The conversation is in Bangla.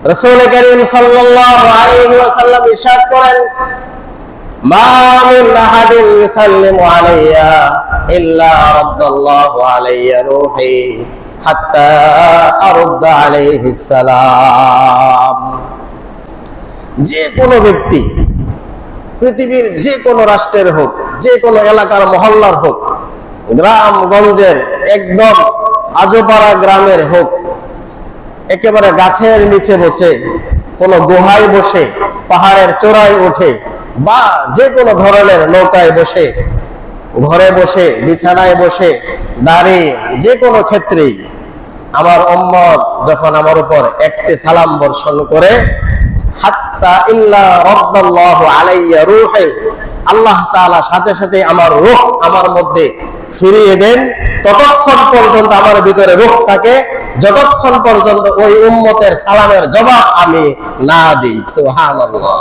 রাসূল করিম সাল্লাল্লাহু আলাইহি ওয়াসাল্লাম ইরশাদ করেন, মা মিন আহাদিন ইউসাল্লিমু আলাইয়া ইল্লা রাদ্দাল্লাহু আলাইয়া রূহি হাত্তা আরুদ্দা আলাইহিস সালাম। যে কোনো ব্যক্তি, পৃথিবীর যে কোনো রাষ্ট্রের হোক, যে কোনো এলাকার মহল্লার হোক, গ্রামগঞ্জের একদম আজোপাড়া গ্রামের হোক, একেবারে গাছের নিচে বসে, কোনো গুহায় বসে, পাহাড়ের চূড়ায় উঠে, বা যে কোনো ধরনের নৌকায় বসে, ঘরে বসে, বিছানায় বসে, দাঁড়িয়ে, যে কোনো ক্ষেত্রেই আমার উম্মত যখন আমার উপর একটি সালাম বর্ষণ করে, হাত্তা ইল্লা রাদ্দাল্লাহু আলাইয়া রূহি, আল্লাহ তাআলা সাথে সাথে আমার রূহ আমার মধ্যে ফিরিয়ে দেন। ততক্ষণ পর্যন্ত আমার ভিতরে রূহ থাকে, যতক্ষণ পর্যন্ত ওই উম্মতের সালামের জবাব আমি না দিই। সুবহানাল্লাহ।